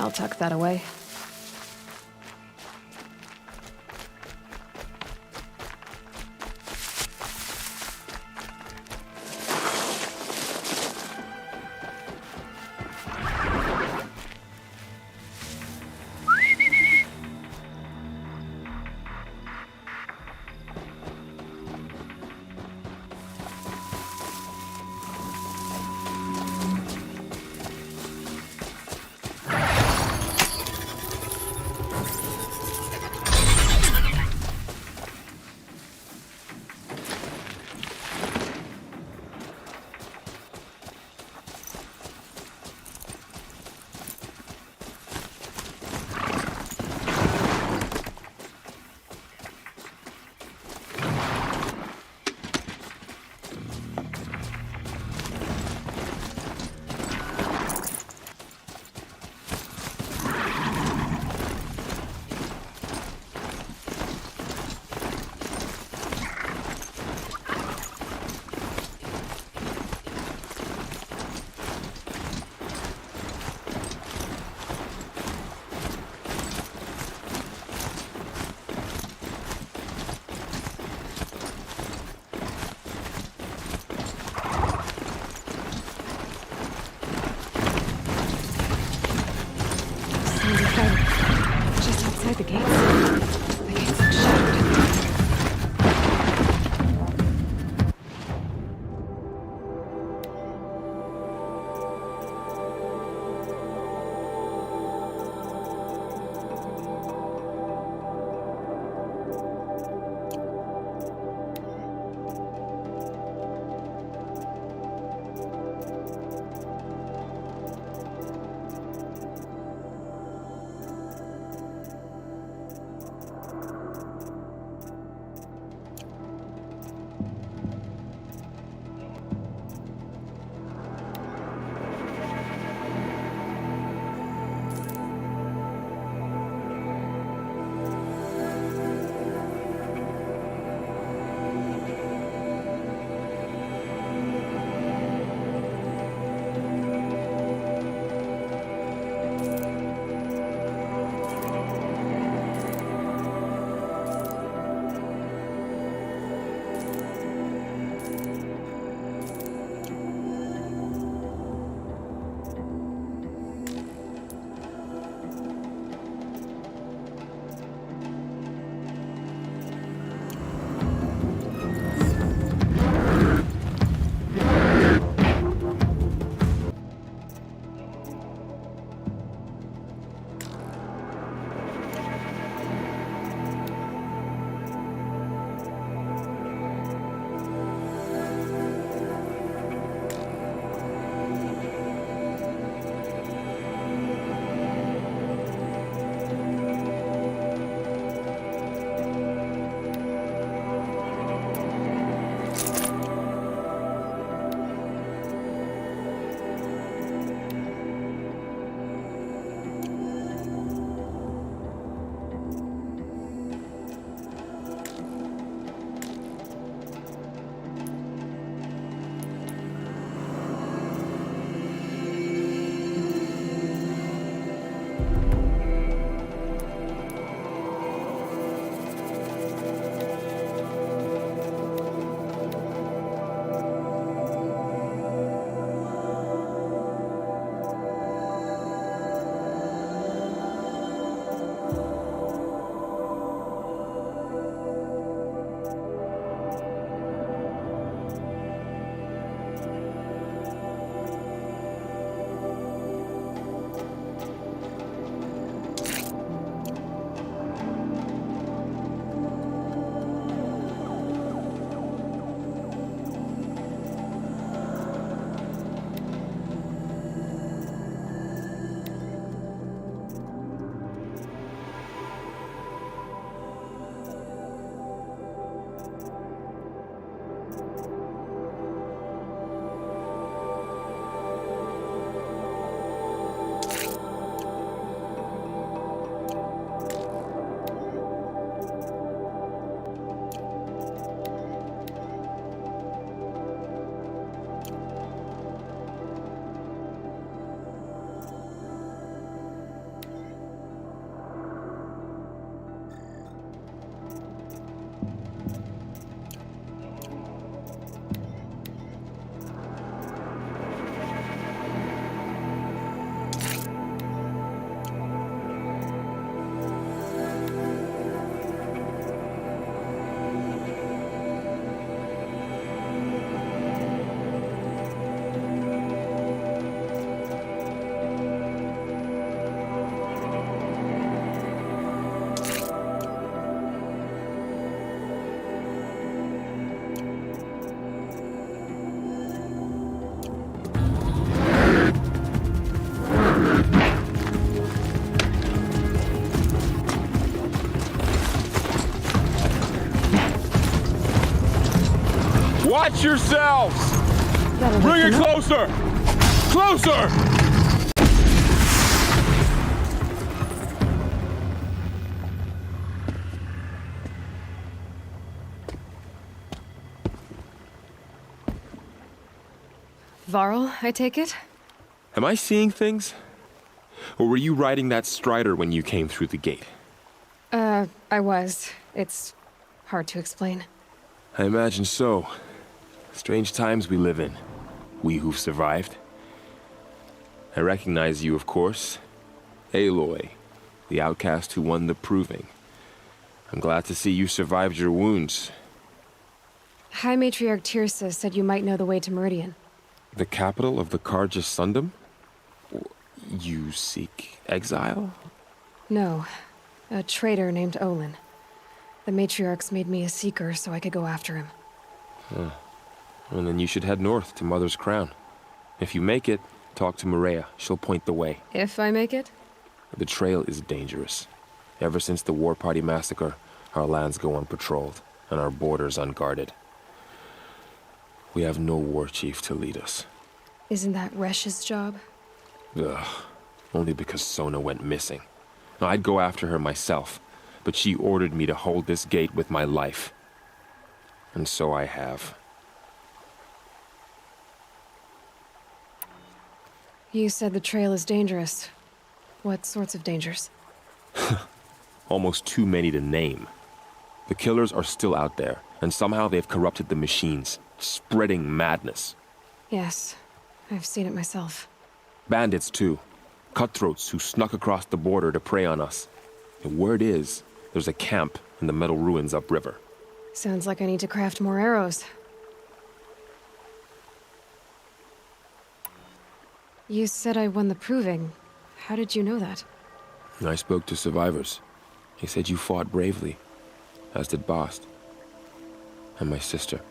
I'll tuck that away. Just outside the gates. The gates look shattered. Watch yourselves! That'll Bring wake it them up. closer! Closer! Varl, I take it? Am I seeing things? Or were you riding that strider when you came through the gate? I was. It's hard to explain. I imagine so. Strange times we live in. We who've survived. I recognize you, of course. Aloy, the outcast who won the Proving. I'm glad to see you survived your wounds. High Matriarch Tirsa said you might know the way to Meridian. The capital of the Carja Sundom? You seek exile? No. A traitor named Olin. The Matriarchs made me a seeker so I could go after him. Well, then you should head north to Mother's Crown. If you make it, talk to Maria. She'll point the way. If I make it? The trail is dangerous. Ever since the War Party massacre, our lands go unpatrolled, and our borders unguarded. We have no war chief to lead us. Isn't that Resh's job? Ugh. Only because Sona went missing. Now, I'd go after her myself, but she ordered me to hold this gate with my life. And so I have. You said the trail is dangerous. What sorts of dangers? Almost too many to name. The killers are still out there, and somehow they've corrupted the machines, spreading madness. Yes, I've seen it myself. Bandits, too. Cutthroats who snuck across the border to prey on us. The word is, there's a camp in the metal ruins upriver. Sounds like I need to craft more arrows. You said I won the Proving. How did you know that? I spoke to survivors. They said you fought bravely, as did Bast. And my sister.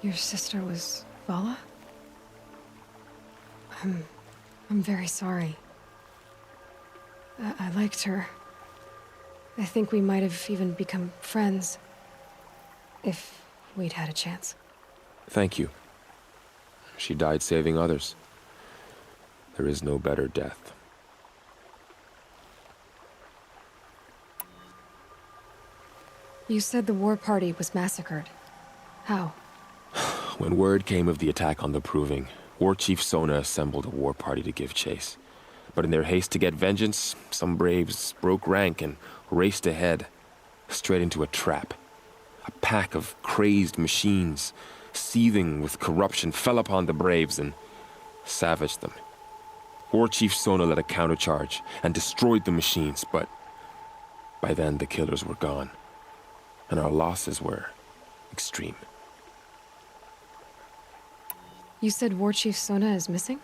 Your sister was Vala? I'm very sorry. I liked her. I think we might have even become friends. If we'd had a chance. Thank you. She died saving others. There is no better death. You said the war party was massacred. How? When word came of the attack on the Proving, War Chief Sona assembled a war party to give chase. But in their haste to get vengeance, some braves broke rank and raced ahead, straight into a trap. A pack of crazed machines, seething with corruption, fell upon the braves and savaged them. War Chief Sona led a countercharge and destroyed the machines, but by then the killers were gone, and our losses were extreme. You said War Chief Sona is missing?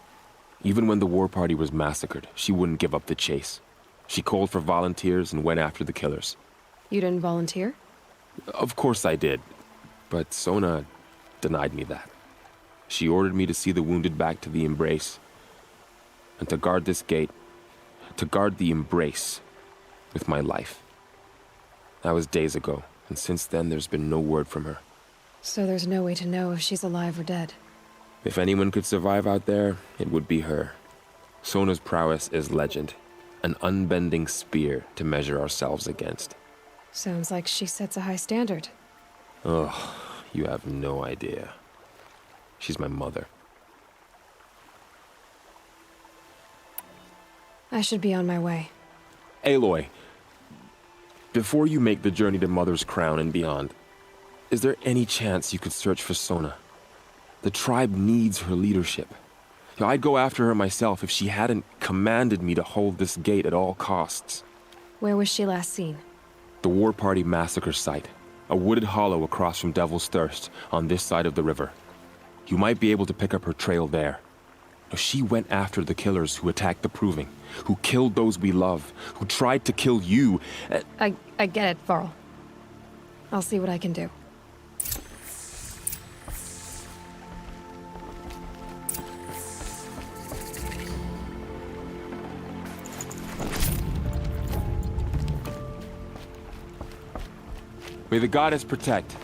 Even when the war party was massacred, she wouldn't give up the chase. She called for volunteers and went after the killers. You didn't volunteer? Of course I did, but Sona denied me that. She ordered me to see the wounded back to the Embrace, and to guard this gate, to guard the Embrace with my life. That was days ago, and since then there's been no word from her. So there's no way to know if she's alive or dead. If anyone could survive out there, it would be her. Sona's prowess is legend, an unbending spear to measure ourselves against. Sounds like she sets a high standard. Ugh, you have no idea. She's my mother. I should be on my way. Aloy, before you make the journey to Mother's Crown and beyond, is there any chance you could search for Sona? The tribe needs her leadership. I'd go after her myself if she hadn't commanded me to hold this gate at all costs. Where was she last seen? The War Party massacre site, a wooded hollow across from Devil's Thirst on this side of the river. You might be able to pick up her trail there. She went after the killers who attacked the Proving, who killed those we love, who tried to kill you. I get it, Varl. I'll see what I can do. May the goddess protect.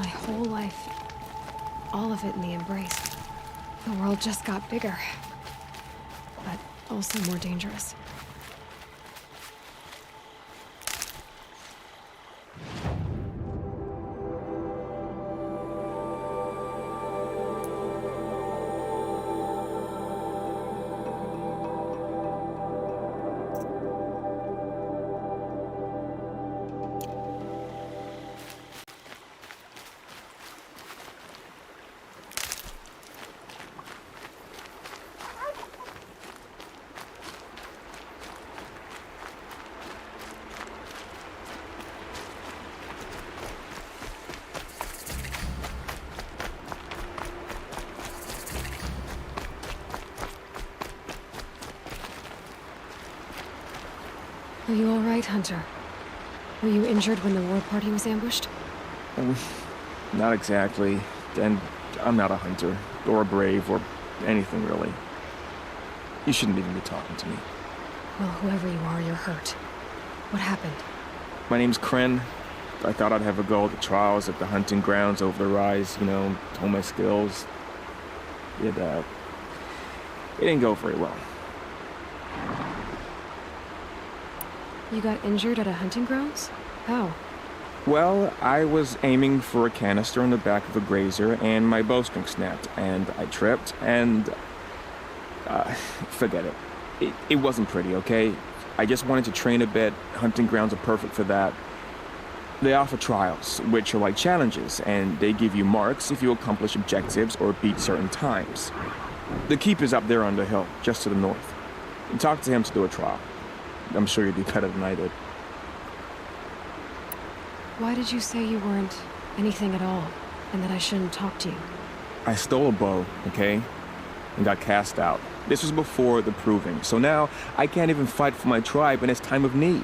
My whole life, all of it in the embrace. The world just got bigger, but also more dangerous. Are you all right, Hunter? Were you injured when the war party was ambushed? Not exactly. And I'm not a hunter, or a brave, or anything really. You shouldn't even be talking to me. Well, whoever you are, you're hurt. What happened? My name's Kren. I thought I'd have a go at the trials at the hunting grounds over the rise, hone my skills. It didn't go very well. You got injured at a hunting grounds? How? Well, I was aiming for a canister in the back of a grazer, and my bowstring snapped, and I tripped, and... forget it. It wasn't pretty, okay? I just wanted to train a bit. Hunting grounds are perfect for that. They offer trials, which are like challenges, and they give you marks if you accomplish objectives or beat certain times. The keep is up there on the hill, just to the north. And talk to him to do a trial. I'm sure you'd do better than I did. Why did you say you weren't anything at all, and that I shouldn't talk to you? I stole a bow, okay? And got cast out. This was before the proving, so now I can't even fight for my tribe in its time of need.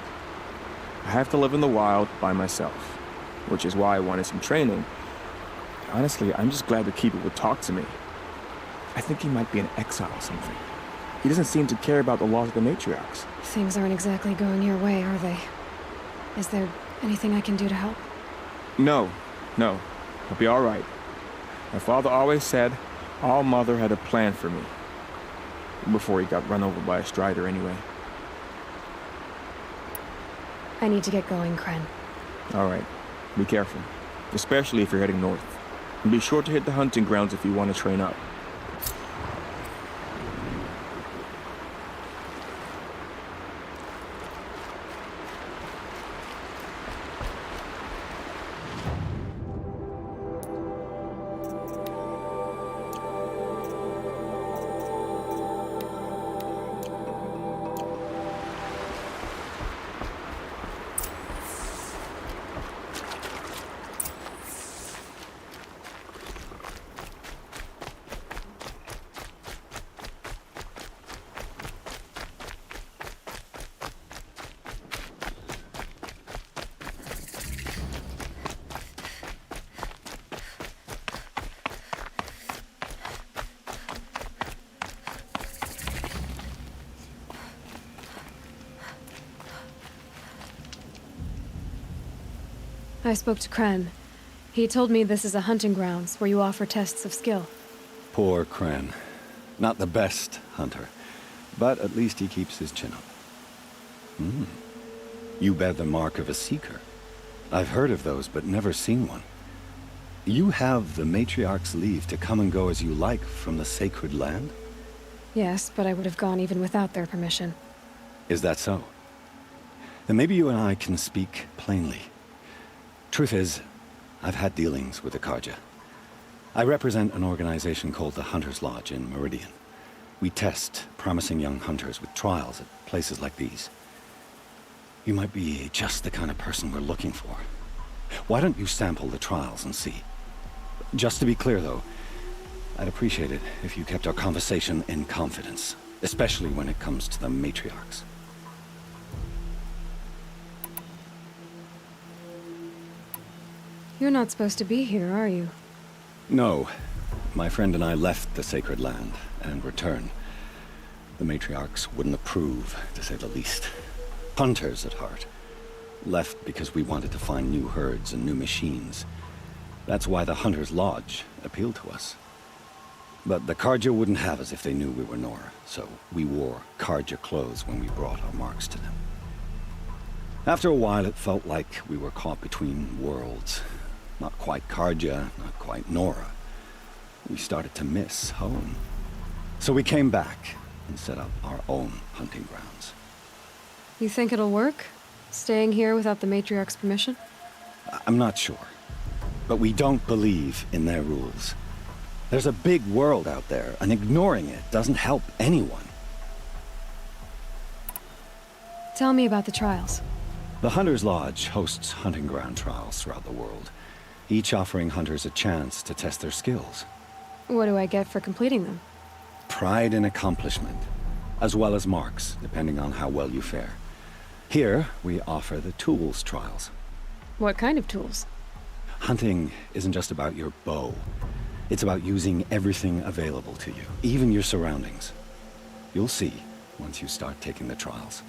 I have to live in the wild by myself, which is why I wanted some training. Honestly, I'm just glad the Keeper would talk to me. I think he might be in exile or something. He doesn't seem to care about the laws of the matriarchs. Things aren't exactly going your way, are they? Is there anything I can do to help? No. I'll be all right. My father always said All Mother had a plan for me. Before he got run over by a strider, anyway. I need to get going, Kren. All right. Be careful. Especially if you're heading north. And be sure to hit the hunting grounds if you want to train up. I spoke to Kren. He told me this is a hunting grounds where you offer tests of skill. Poor Kren. Not the best hunter, but at least he keeps his chin up. You bear the mark of a seeker. I've heard of those, but never seen one. You have the Matriarch's leave to come and go as you like from the sacred land? Yes, but I would have gone even without their permission. Is that so? Then maybe you and I can speak plainly. Truth is, I've had dealings with the Carja. I represent an organization called the Hunter's Lodge in Meridian. We test promising young hunters with trials at places like these. You might be just the kind of person we're looking for. Why don't you sample the trials and see? Just to be clear, though, I'd appreciate it if you kept our conversation in confidence, especially when it comes to the matriarchs. You're not supposed to be here, are you? No. My friend and I left the sacred land and returned. The matriarchs wouldn't approve, to say the least. Hunters at heart. Left because we wanted to find new herds and new machines. That's why the Hunter's Lodge appealed to us. But the Carja wouldn't have us if they knew we were Nora, so we wore Carja clothes when we brought our marks to them. After a while, it felt like we were caught between worlds. Not quite Carja, not quite Nora. We started to miss home. So we came back and set up our own hunting grounds. You think it'll work? Staying here without the Matriarch's permission? I'm not sure. But we don't believe in their rules. There's a big world out there, and ignoring it doesn't help anyone. Tell me about the trials. The Hunter's Lodge hosts hunting ground trials throughout the world, each offering hunters a chance to test their skills. What do I get for completing them? Pride in accomplishment, as well as marks, depending on how well you fare. Here, we offer the tools trials. What kind of tools? Hunting isn't just about your bow. It's about using everything available to you, even your surroundings. You'll see once you start taking the trials.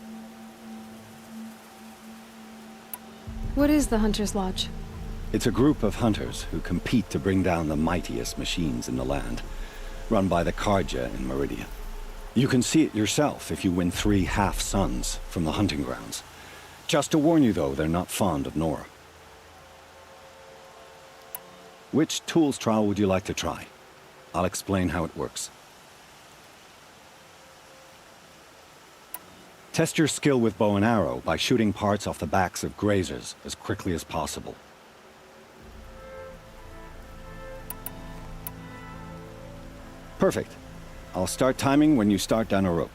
What is the Hunter's Lodge? It's a group of hunters who compete to bring down the mightiest machines in the land, run by the Carja in Meridia. You can see it yourself if you win 3 half-suns from the hunting grounds. Just to warn you, though, they're not fond of Nora. Which tools trial would you like to try? I'll explain how it works. Test your skill with bow and arrow by shooting parts off the backs of grazers as quickly as possible. Perfect. I'll start timing when you start down a rope.